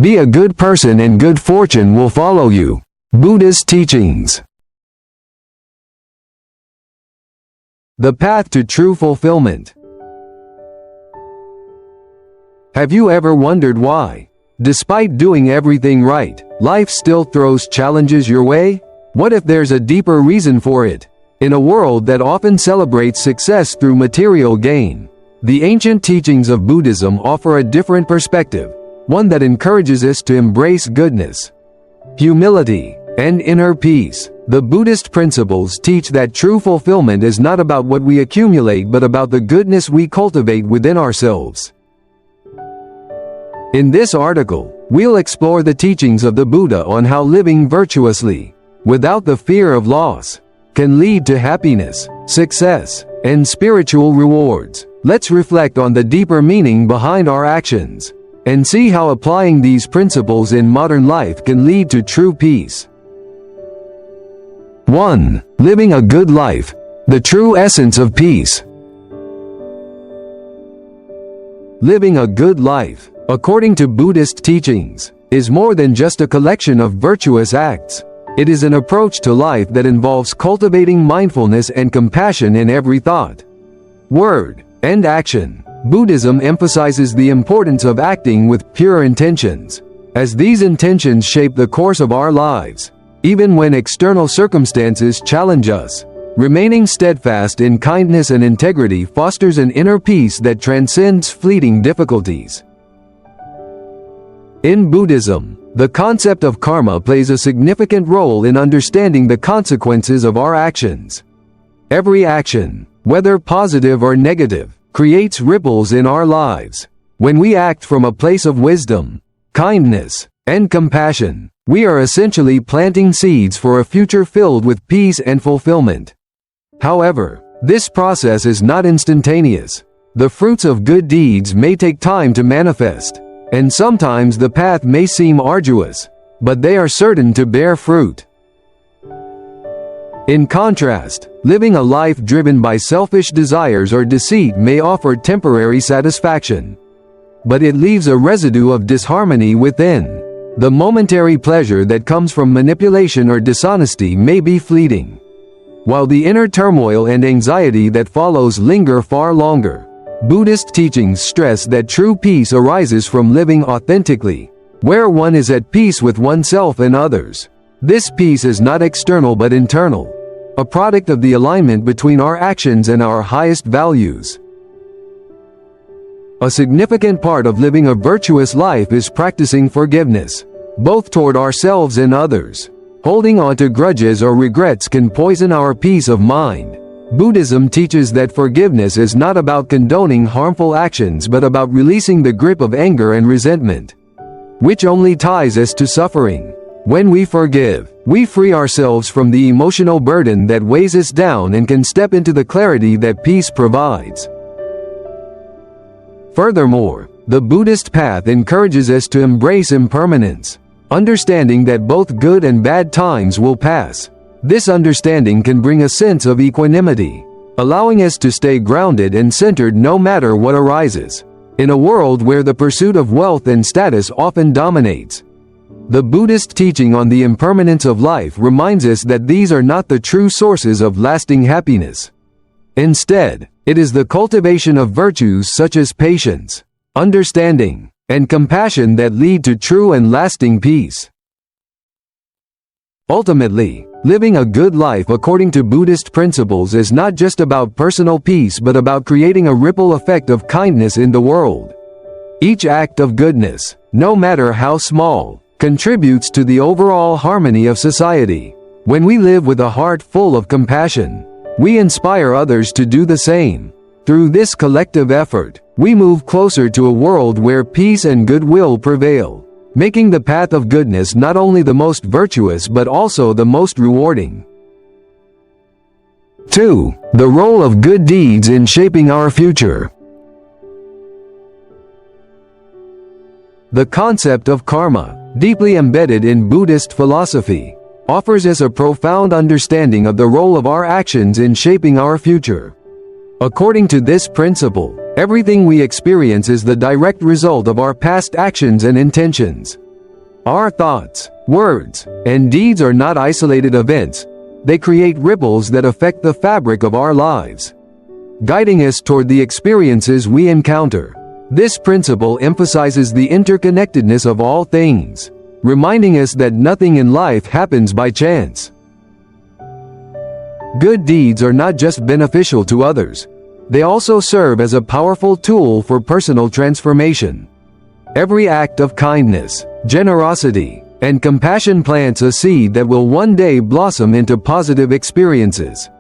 Be a good person and good fortune will follow you. Buddhist teachings. The path to true fulfillment. Have you ever wondered why, despite doing everything right, life still throws challenges your way? What if there's a deeper reason for it? In a world that often celebrates success through material gain, the ancient teachings of Buddhism offer a different perspective, one that encourages us to embrace goodness, humility, and inner peace. The Buddhist principles teach that true fulfillment is not about what we accumulate but about the goodness we cultivate within ourselves. In this article, we'll explore the teachings of the Buddha on how living virtuously, without the fear of loss, can lead to happiness, success, and spiritual rewards. Let's reflect on the deeper meaning behind our actions, and see how applying these principles in modern life can lead to true peace. 1. Living a good life, the true essence of peace. Living a good life, according to Buddhist teachings, is more than just a collection of virtuous acts. It is an approach to life that involves cultivating mindfulness and compassion in every thought, word, and action. Buddhism emphasizes the importance of acting with pure intentions, as these intentions shape the course of our lives, even when external circumstances challenge us. Remaining steadfast in kindness and integrity fosters an inner peace that transcends fleeting difficulties. In Buddhism, the concept of karma plays a significant role in understanding the consequences of our actions. Every action, whether positive or negative, creates ripples in our lives. When we act from a place of wisdom, kindness, and compassion, we are essentially planting seeds for a future filled with peace and fulfillment. However, this process is not instantaneous. The fruits of good deeds may take time to manifest, and sometimes the path may seem arduous, but they are certain to bear fruit. In contrast, living a life driven by selfish desires or deceit may offer temporary satisfaction, but it leaves a residue of disharmony within. The momentary pleasure that comes from manipulation or dishonesty may be fleeting, while the inner turmoil and anxiety that follows linger far longer. Buddhist teachings stress that true peace arises from living authentically, where one is at peace with oneself and others. This peace is not external but internal, a product of the alignment between our actions and our highest values. A significant part of living a virtuous life is practicing forgiveness, both toward ourselves and others. Holding on to grudges or regrets can poison our peace of mind. Buddhism teaches that forgiveness is not about condoning harmful actions but about releasing the grip of anger and resentment, which only ties us to suffering. When we forgive, we free ourselves from the emotional burden that weighs us down and can step into the clarity that peace provides. Furthermore, the Buddhist path encourages us to embrace impermanence, understanding that both good and bad times will pass. This understanding can bring a sense of equanimity, allowing us to stay grounded and centered no matter what arises. In a world where the pursuit of wealth and status often dominates, the Buddhist teaching on the impermanence of life reminds us that these are not the true sources of lasting happiness. Instead, it is the cultivation of virtues such as patience, understanding, and compassion that lead to true and lasting peace. Ultimately, living a good life according to Buddhist principles is not just about personal peace but about creating a ripple effect of kindness in the world. Each act of goodness, no matter how small, contributes to the overall harmony of society. When we live with a heart full of compassion, we inspire others to do the same. Through this collective effort, we move closer to a world where peace and goodwill prevail, making the path of goodness not only the most virtuous but also the most rewarding. 2. The role of good deeds in shaping our future. The concept of karma, deeply embedded in Buddhist philosophy, offers us a profound understanding of the role of our actions in shaping our future. According to this principle, everything we experience is the direct result of our past actions and intentions. Our thoughts, words, and deeds are not isolated events. They create ripples that affect the fabric of our lives, guiding us toward the experiences we encounter. This principle emphasizes the interconnectedness of all things, reminding us that nothing in life happens by chance. Good deeds are not just beneficial to others. They also serve as a powerful tool for personal transformation. Every act of kindness, generosity, and compassion plants a seed that will one day blossom into positive experiences.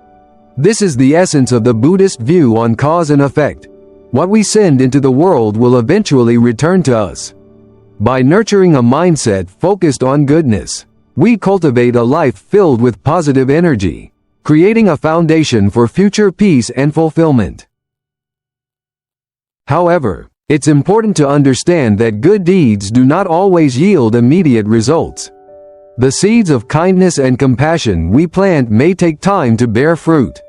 This is the essence of the Buddhist view on cause and effect. What we send into the world will eventually return to us. By nurturing a mindset focused on goodness, we cultivate a life filled with positive energy, creating a foundation for future peace and fulfillment. However, it's important to understand that good deeds do not always yield immediate results. The seeds of kindness and compassion we plant may take time to bear fruit.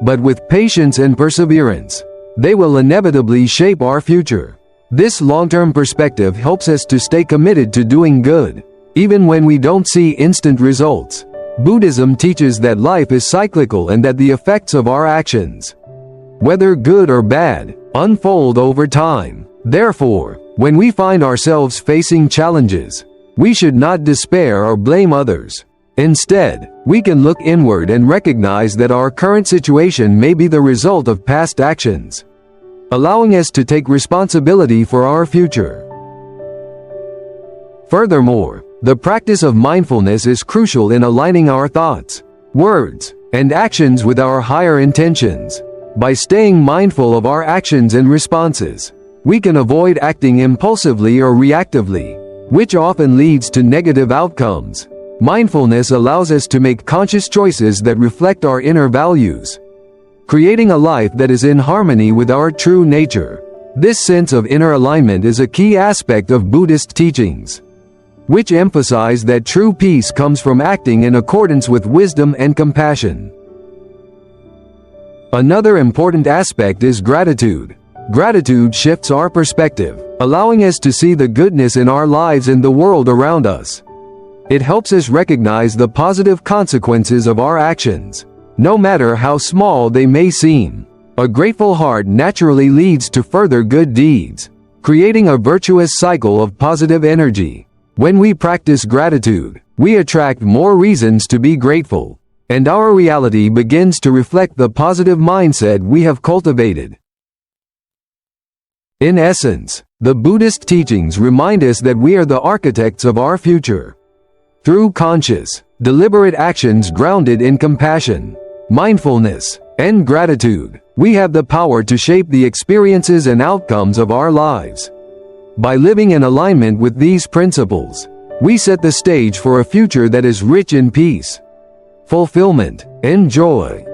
But with patience and perseverance, they will inevitably shape our future. This long-term perspective helps us to stay committed to doing good, even when we don't see instant results. Buddhism teaches that life is cyclical and that the effects of our actions, whether good or bad, unfold over time. Therefore, when we find ourselves facing challenges, we should not despair or blame others. Instead, we can look inward and recognize that our current situation may be the result of past actions, allowing us to take responsibility for our future. Furthermore, the practice of mindfulness is crucial in aligning our thoughts, words, and actions with our higher intentions. By staying mindful of our actions and responses, we can avoid acting impulsively or reactively, which often leads to negative outcomes. Mindfulness allows us to make conscious choices that reflect our inner values, creating a life that is in harmony with our true nature. This sense of inner alignment is a key aspect of Buddhist teachings, which emphasize that true peace comes from acting in accordance with wisdom and compassion. Another important aspect is gratitude. Gratitude shifts our perspective, allowing us to see the goodness in our lives and the world around us. It helps us recognize the positive consequences of our actions, no matter how small they may seem. A grateful heart naturally leads to further good deeds, creating a virtuous cycle of positive energy. When we practice gratitude, we attract more reasons to be grateful, and our reality begins to reflect the positive mindset we have cultivated. In essence, the Buddhist teachings remind us that we are the architects of our future. Through conscious, deliberate actions grounded in compassion, mindfulness, and gratitude, we have the power to shape the experiences and outcomes of our lives. By living in alignment with these principles, we set the stage for a future that is rich in peace, fulfillment, and joy.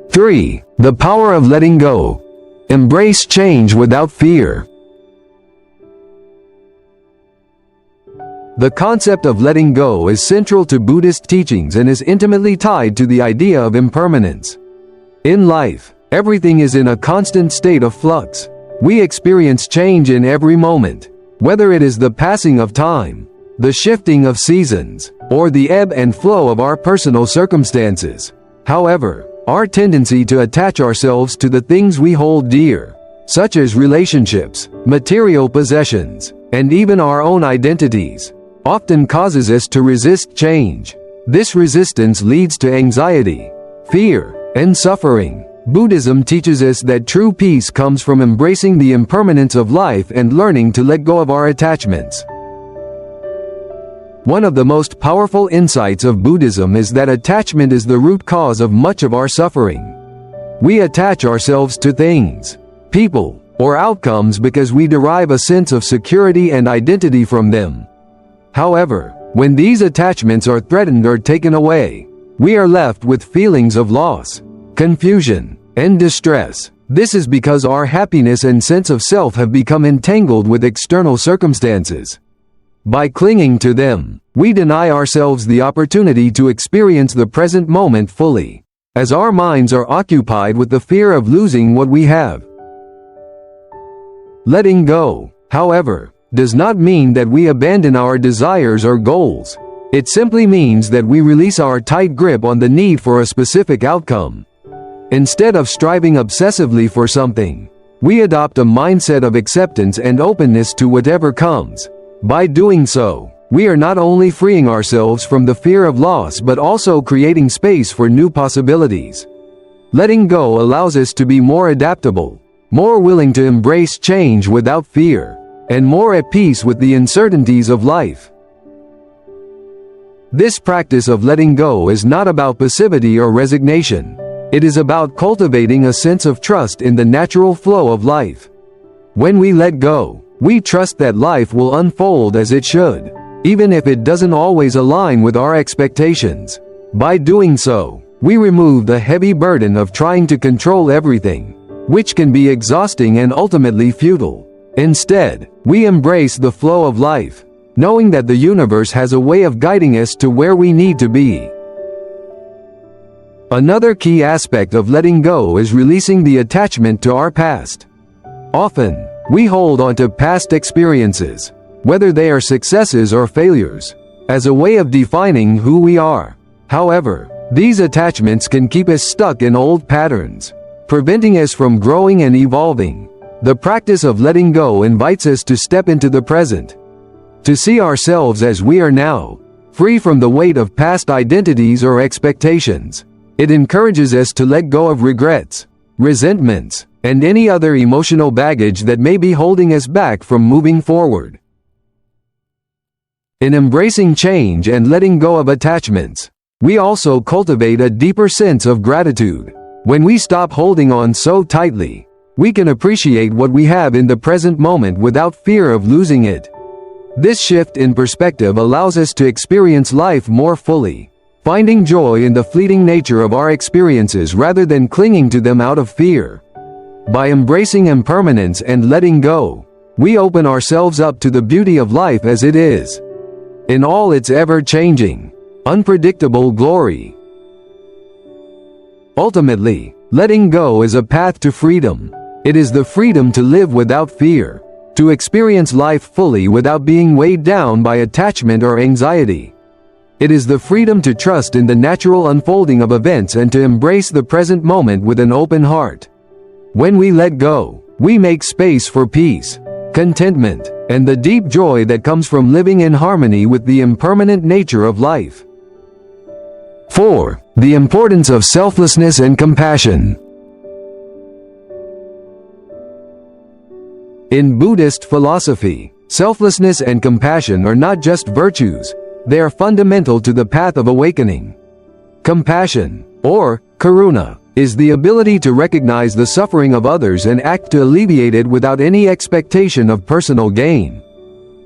3. The power of letting go. Embrace change without fear. The concept of letting go is central to Buddhist teachings and is intimately tied to the idea of impermanence. In life, everything is in a constant state of flux. We experience change in every moment, whether it is the passing of time, the shifting of seasons, or the ebb and flow of our personal circumstances. However, our tendency to attach ourselves to the things we hold dear, such as relationships, material possessions, and even our own identities, often causes us to resist change. This resistance leads to anxiety, fear, and suffering. Buddhism teaches us that true peace comes from embracing the impermanence of life and learning to let go of our attachments. One of the most powerful insights of Buddhism is that attachment is the root cause of much of our suffering. We attach ourselves to things, people, or outcomes because we derive a sense of security and identity from them. However, when these attachments are threatened or taken away, we are left with feelings of loss, confusion, and distress. This is because our happiness and sense of self have become entangled with external circumstances. By clinging to them, we deny ourselves the opportunity to experience the present moment fully, as our minds are occupied with the fear of losing what we have. Letting go, however, does not mean that we abandon our desires or goals. It simply means that we release our tight grip on the need for a specific outcome. Instead of striving obsessively for something, we adopt a mindset of acceptance and openness to whatever comes. By doing so, we are not only freeing ourselves from the fear of loss but also creating space for new possibilities. Letting go allows us to be more adaptable, more willing to embrace change without fear, and more at peace with the uncertainties of life. This practice of letting go is not about passivity or resignation. It is about cultivating a sense of trust in the natural flow of life. When we let go, we trust that life will unfold as it should, even if it doesn't always align with our expectations. By doing so, we remove the heavy burden of trying to control everything, which can be exhausting and ultimately futile. Instead, we embrace the flow of life, knowing that the universe has a way of guiding us to where we need to be. Another key aspect of letting go is releasing the attachment to our past. Often, we hold on to past experiences, whether they are successes or failures, as a way of defining who we are. However, these attachments can keep us stuck in old patterns, preventing us from growing and evolving. The practice of letting go invites us to step into the present, to see ourselves as we are now, free from the weight of past identities or expectations. It encourages us to let go of regrets, resentments, and any other emotional baggage that may be holding us back from moving forward. In embracing change and letting go of attachments, we also cultivate a deeper sense of gratitude. When we stop holding on so tightly, we can appreciate what we have in the present moment without fear of losing it. This shift in perspective allows us to experience life more fully, finding joy in the fleeting nature of our experiences rather than clinging to them out of fear. By embracing impermanence and letting go, we open ourselves up to the beauty of life as it is, in all its ever-changing, unpredictable glory. Ultimately, letting go is a path to freedom. It is the freedom to live without fear, to experience life fully without being weighed down by attachment or anxiety. It is the freedom to trust in the natural unfolding of events and to embrace the present moment with an open heart. When we let go, we make space for peace, contentment, and the deep joy that comes from living in harmony with the impermanent nature of life. 4. The importance of selflessness and compassion. In Buddhist philosophy, selflessness and compassion are not just virtues, they are fundamental to the path of awakening. Compassion, or karuna, is the ability to recognize the suffering of others and act to alleviate it without any expectation of personal gain.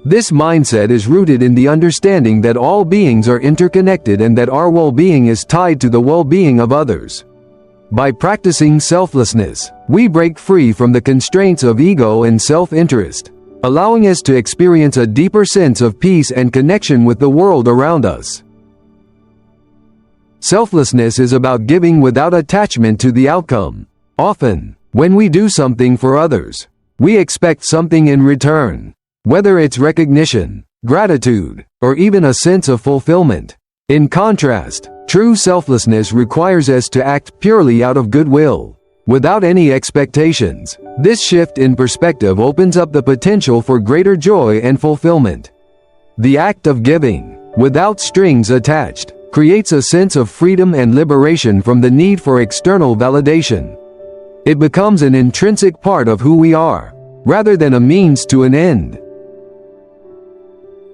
This mindset is rooted in the understanding that all beings are interconnected and that our well-being is tied to the well-being of others. By practicing selflessness, we break free from the constraints of ego and self-interest, allowing us to experience a deeper sense of peace and connection with the world around us. Selflessness is about giving without attachment to the outcome. Often, when we do something for others, we expect something in return, whether it's recognition, gratitude, or even a sense of fulfillment. In contrast, true selflessness requires us to act purely out of goodwill, without any expectations. This shift in perspective opens up the potential for greater joy and fulfillment. The act of giving, without strings attached, creates a sense of freedom and liberation from the need for external validation. It becomes an intrinsic part of who we are, rather than a means to an end.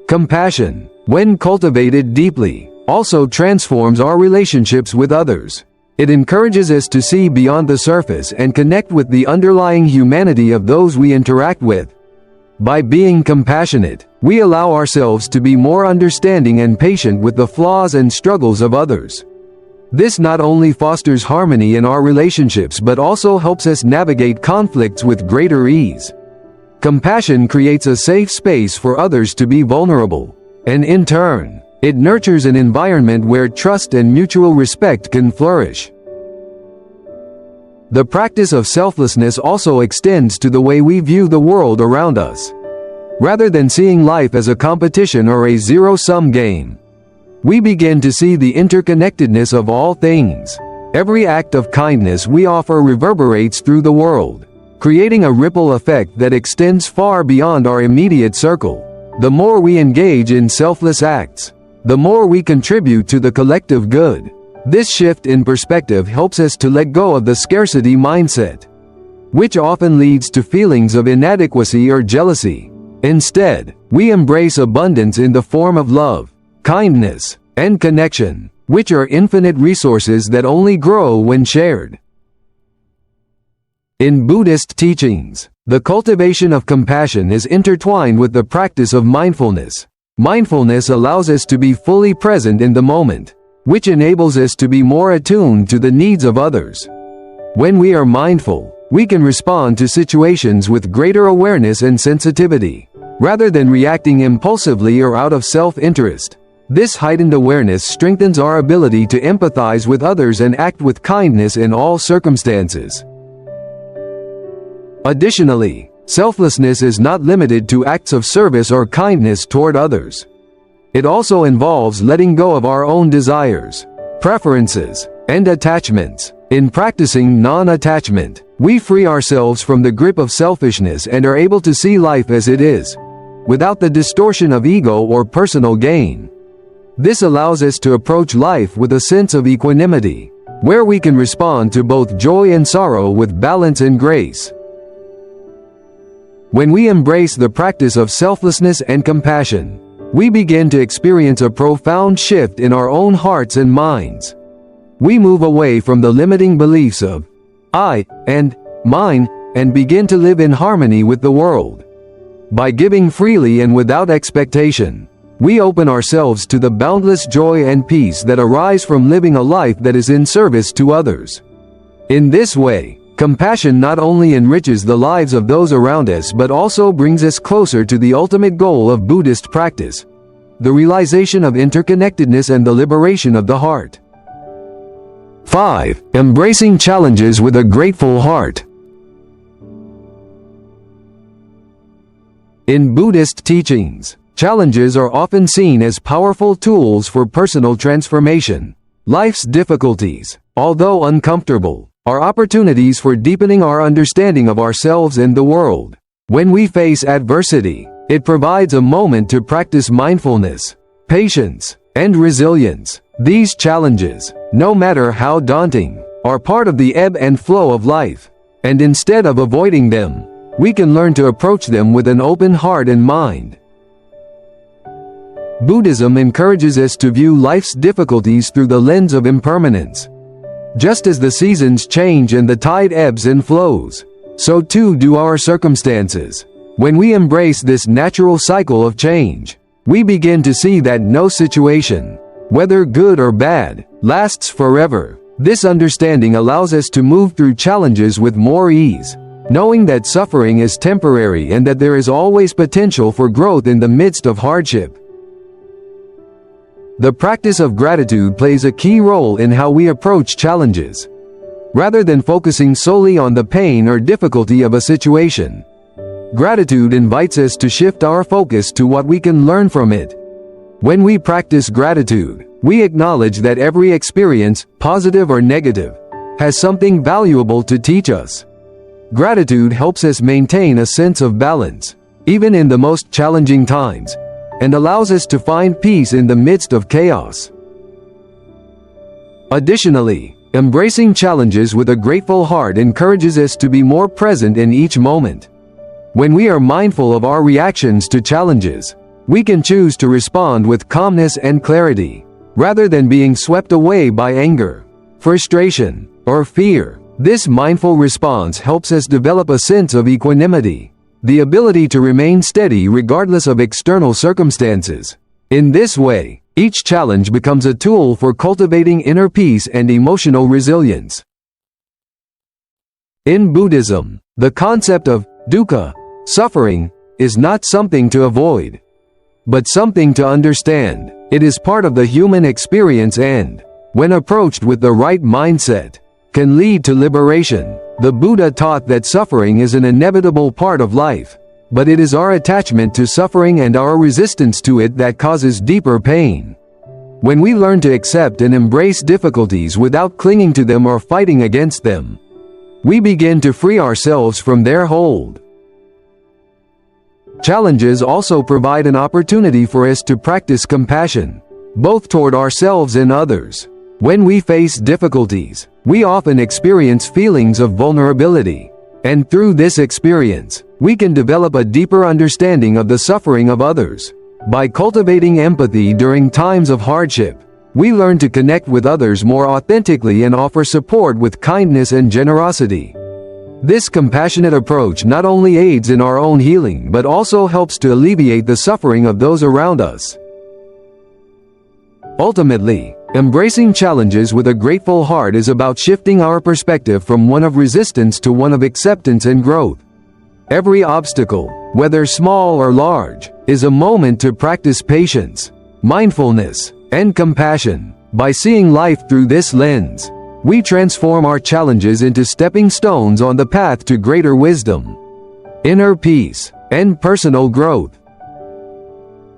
Compassion, when cultivated deeply, also transforms our relationships with others. It encourages us to see beyond the surface and connect with the underlying humanity of those we interact with. By being compassionate, we allow ourselves to be more understanding and patient with the flaws and struggles of others. This not only fosters harmony in our relationships but also helps us navigate conflicts with greater ease. Compassion creates a safe space for others to be vulnerable, and in turn, it nurtures an environment where trust and mutual respect can flourish. The practice of selflessness also extends to the way we view the world around us. rather than seeing life as a competition or a zero-sum game. We begin to see the interconnectedness of all things. Every act of kindness we offer reverberates through the world, creating a ripple effect that extends far beyond our immediate circle. The more we engage in selfless acts, the more we contribute to the collective good. This shift in perspective helps us to let go of the scarcity mindset, which often leads to feelings of inadequacy or jealousy. Instead, we embrace abundance in the form of love, kindness, and connection, which are infinite resources that only grow when shared. In Buddhist teachings, the cultivation of compassion is intertwined with the practice of mindfulness. Mindfulness allows us to be fully present in the moment, which enables us to be more attuned to the needs of others. When we are mindful, we can respond to situations with greater awareness and sensitivity, rather than reacting impulsively or out of self-interest. This heightened awareness strengthens our ability to empathize with others and act with kindness in all circumstances. Additionally, selflessness is not limited to acts of service or kindness toward others. It also involves letting go of our own desires, preferences, and attachments. In practicing non-attachment, we free ourselves from the grip of selfishness and are able to see life as it is, without the distortion of ego or personal gain. This allows us to approach life with a sense of equanimity, where we can respond to both joy and sorrow with balance and grace. When we embrace the practice of selflessness and compassion, we begin to experience a profound shift in our own hearts and minds. We move away from the limiting beliefs of I and mine and begin to live in harmony with the world. By giving freely and without expectation, we open ourselves to the boundless joy and peace that arise from living a life that is in service to others. In this way, compassion not only enriches the lives of those around us but also brings us closer to the ultimate goal of Buddhist practice, the realization of interconnectedness and the liberation of the heart. 5. Embracing challenges with a grateful heart. In Buddhist teachings, challenges are often seen as powerful tools for personal transformation. Life's difficulties, although uncomfortable, are opportunities for deepening our understanding of ourselves and the world. When we face adversity, it provides a moment to practice mindfulness, patience, and resilience. These challenges, no matter how daunting, are part of the ebb and flow of life, and instead of avoiding them, we can learn to approach them with an open heart and mind. Buddhism encourages us to view life's difficulties through the lens of impermanence. Just as the seasons change and the tide ebbs and flows, so too do our circumstances. When we embrace this natural cycle of change, we begin to see that no situation, whether good or bad, lasts forever. This understanding allows us to move through challenges with more ease, knowing that suffering is temporary and that there is always potential for growth in the midst of hardship. The practice of gratitude plays a key role in how we approach challenges. Rather than focusing solely on the pain or difficulty of a situation, gratitude invites us to shift our focus to what we can learn from it. When we practice gratitude, we acknowledge that every experience, positive or negative, has something valuable to teach us. Gratitude helps us maintain a sense of balance, even in the most challenging times, and allows us to find peace in the midst of chaos. Additionally, embracing challenges with a grateful heart encourages us to be more present in each moment. When we are mindful of our reactions to challenges, we can choose to respond with calmness and clarity, rather than being swept away by anger, frustration, or fear. This mindful response helps us develop a sense of equanimity, the ability to remain steady regardless of external circumstances. In this way, each challenge becomes a tool for cultivating inner peace and emotional resilience. In Buddhism, the concept of dukkha, suffering, is not something to avoid, but something to understand. It is part of the human experience and, when approached with the right mindset, can lead to liberation. The Buddha taught that suffering is an inevitable part of life, but it is our attachment to suffering and our resistance to it that causes deeper pain. When we learn to accept and embrace difficulties without clinging to them or fighting against them, we begin to free ourselves from their hold. Challenges also provide an opportunity for us to practice compassion, both toward ourselves and others. When we face difficulties, we often experience feelings of vulnerability, and through this experience, we can develop a deeper understanding of the suffering of others. By cultivating empathy during times of hardship, we learn to connect with others more authentically and offer support with kindness and generosity. This compassionate approach not only aids in our own healing but also helps to alleviate the suffering of those around us. Ultimately, embracing challenges with a grateful heart is about shifting our perspective from one of resistance to one of acceptance and growth. Every obstacle, whether small or large, is a moment to practice patience, mindfulness, and compassion. By seeing life through this lens, we transform our challenges into stepping stones on the path to greater wisdom, inner peace, and personal growth.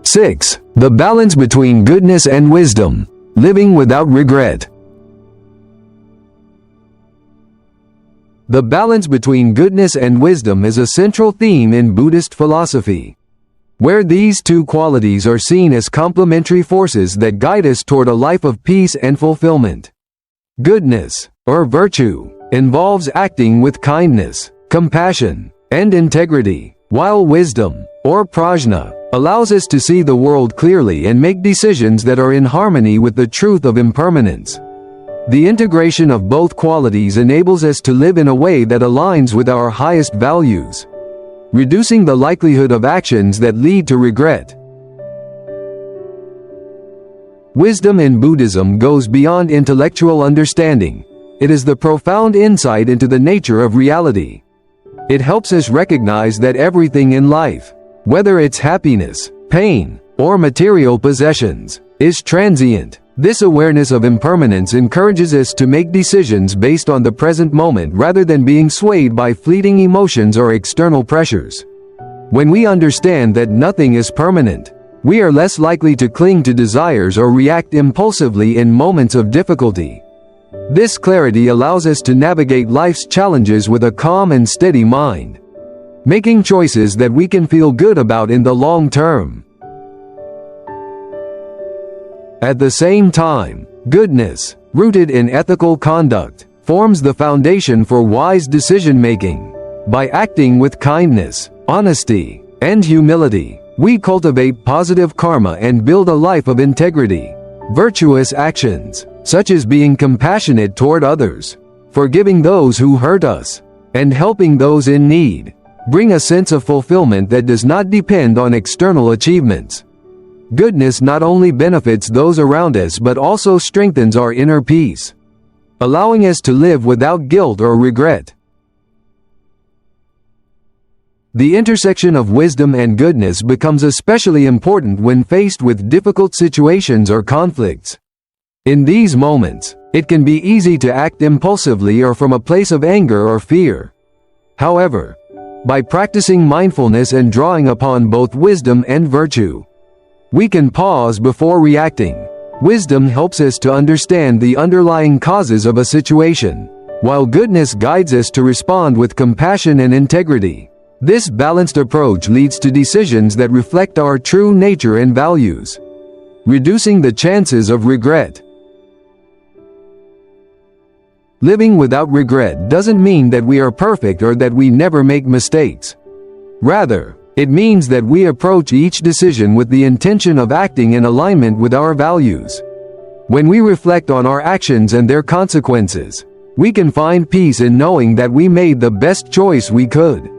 6. The balance between goodness and wisdom. Living without regret. The balance between goodness and wisdom is a central theme in Buddhist philosophy, where these two qualities are seen as complementary forces that guide us toward a life of peace and fulfillment. Goodness, or virtue, involves acting with kindness, compassion, and integrity, while wisdom, or prajna, allows us to see the world clearly and make decisions that are in harmony with the truth of impermanence. The integration of both qualities enables us to live in a way that aligns with our highest values, reducing the likelihood of actions that lead to regret. Wisdom in Buddhism goes beyond intellectual understanding. It is the profound insight into the nature of reality. It helps us recognize that everything in life, whether it's happiness, pain, or material possessions, is transient. This awareness of impermanence encourages us to make decisions based on the present moment rather than being swayed by fleeting emotions or external pressures. When we understand that nothing is permanent, we are less likely to cling to desires or react impulsively in moments of difficulty. This clarity allows us to navigate life's challenges with a calm and steady mind, making choices that we can feel good about in the long term. At the same time, goodness, rooted in ethical conduct, forms the foundation for wise decision-making. By acting with kindness, honesty, and humility, we cultivate positive karma and build a life of integrity. Virtuous actions, such as being compassionate toward others, forgiving those who hurt us, and helping those in need, bring a sense of fulfillment that does not depend on external achievements. Goodness not only benefits those around us but also strengthens our inner peace, allowing us to live without guilt or regret. The intersection of wisdom and goodness becomes especially important when faced with difficult situations or conflicts. In these moments, it can be easy to act impulsively or from a place of anger or fear. However, by practicing mindfulness and drawing upon both wisdom and virtue, we can pause before reacting. Wisdom helps us to understand the underlying causes of a situation, while goodness guides us to respond with compassion and integrity. This balanced approach leads to decisions that reflect our true nature and values, reducing the chances of regret. Living without regret doesn't mean that we are perfect or that we never make mistakes. Rather, it means that we approach each decision with the intention of acting in alignment with our values. When we reflect on our actions and their consequences, we can find peace in knowing that we made the best choice we could.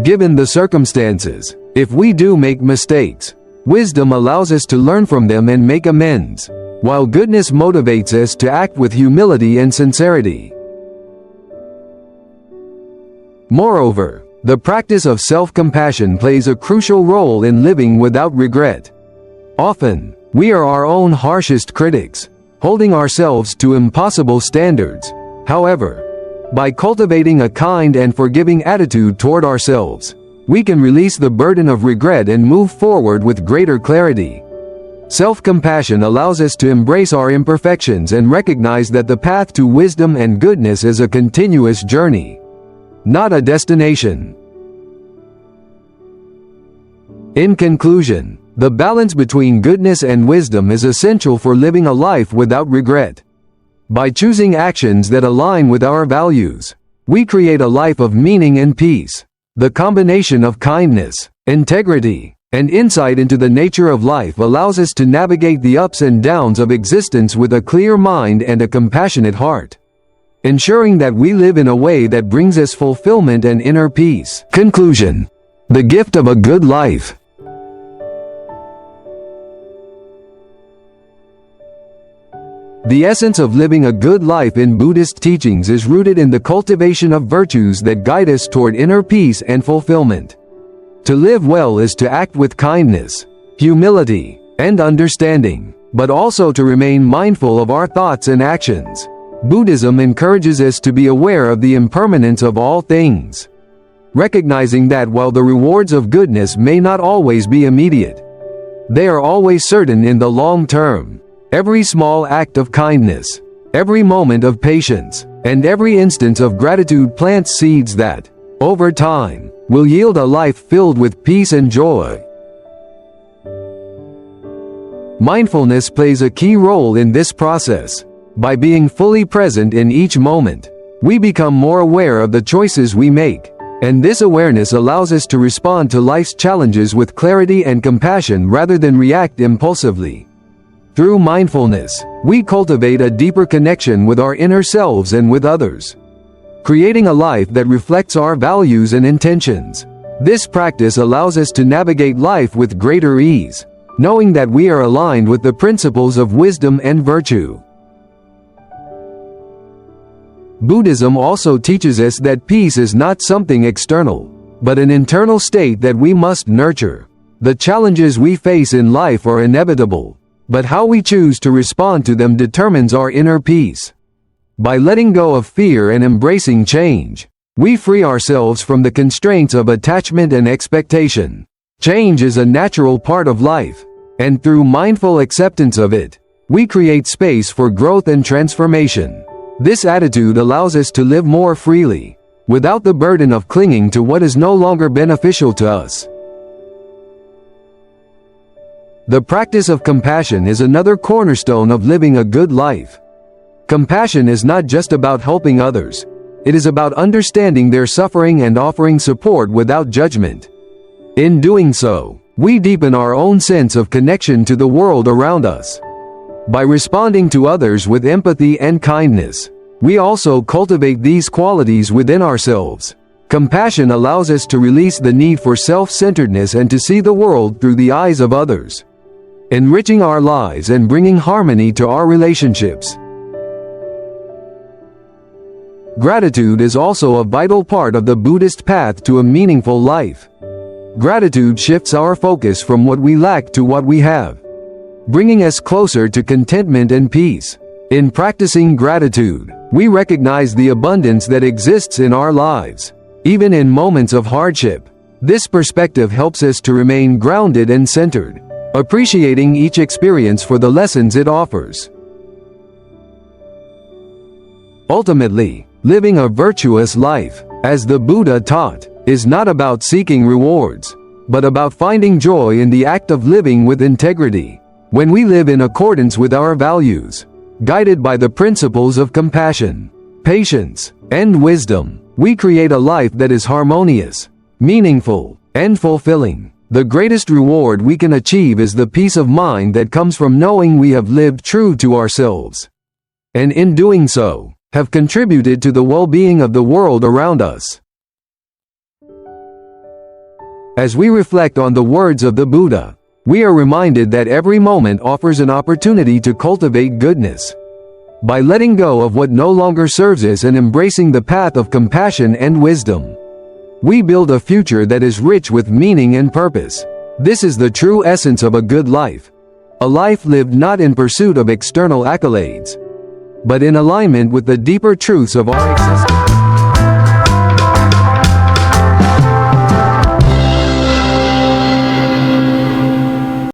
Given the circumstances, if we do make mistakes, wisdom allows us to learn from them and make amends, while goodness motivates us to act with humility and sincerity. Moreover, the practice of self-compassion plays a crucial role in living without regret. Often, we are our own harshest critics, holding ourselves to impossible standards. However, by cultivating a kind and forgiving attitude toward ourselves, we can release the burden of regret and move forward with greater clarity. Self-compassion allows us to embrace our imperfections and recognize that the path to wisdom and goodness is a continuous journey, not a destination. In conclusion, the balance between goodness and wisdom is essential for living a life without regret. By choosing actions that align with our values, we create a life of meaning and peace. The combination of kindness, integrity, and insight into the nature of life allows us to navigate the ups and downs of existence with a clear mind and a compassionate heart, ensuring that we live in a way that brings us fulfillment and inner peace. Conclusion: the gift of a good life. The essence of living a good life in Buddhist teachings is rooted in the cultivation of virtues that guide us toward inner peace and fulfillment. To live well is to act with kindness, humility, and understanding, but also to remain mindful of our thoughts and actions. Buddhism encourages us to be aware of the impermanence of all things, recognizing that while the rewards of goodness may not always be immediate, they are always certain in the long term. Every small act of kindness, every moment of patience, and every instance of gratitude plants seeds that, over time, will yield a life filled with peace and joy. Mindfulness plays a key role in this process. By being fully present in each moment, we become more aware of the choices we make, and this awareness allows us to respond to life's challenges with clarity and compassion rather than react impulsively. Through mindfulness, we cultivate a deeper connection with our inner selves and with others, creating a life that reflects our values and intentions. This practice allows us to navigate life with greater ease, knowing that we are aligned with the principles of wisdom and virtue. Buddhism also teaches us that peace is not something external, but an internal state that we must nurture. The challenges we face in life are inevitable, but how we choose to respond to them determines our inner peace. By letting go of fear and embracing change, we free ourselves from the constraints of attachment and expectation. Change is a natural part of life, and through mindful acceptance of it, we create space for growth and transformation. This attitude allows us to live more freely, without the burden of clinging to what is no longer beneficial to us. The practice of compassion is another cornerstone of living a good life. Compassion is not just about helping others, it is about understanding their suffering and offering support without judgment. In doing so, we deepen our own sense of connection to the world around us. By responding to others with empathy and kindness, we also cultivate these qualities within ourselves. Compassion allows us to release the need for self-centeredness and to see the world through the eyes of others, enriching our lives and bringing harmony to our relationships. Gratitude is also a vital part of the Buddhist path to a meaningful life. Gratitude shifts our focus from what we lack to what we have, bringing us closer to contentment and peace. In practicing gratitude, we recognize the abundance that exists in our lives, even in moments of hardship. This perspective helps us to remain grounded and centered, appreciating each experience for the lessons it offers. Ultimately, living a virtuous life, as the Buddha taught, is not about seeking rewards, but about finding joy in the act of living with integrity. When we live in accordance with our values, guided by the principles of compassion, patience, and wisdom, we create a life that is harmonious, meaningful, and fulfilling. The greatest reward we can achieve is the peace of mind that comes from knowing we have lived true to ourselves, and in doing so, have contributed to the well-being of the world around us. As we reflect on the words of the Buddha, we are reminded that every moment offers an opportunity to cultivate goodness. By letting go of what no longer serves us and embracing the path of compassion and wisdom, we build a future that is rich with meaning and purpose. This is the true essence of a good life. A life lived not in pursuit of external accolades, but in alignment with the deeper truths of our existence.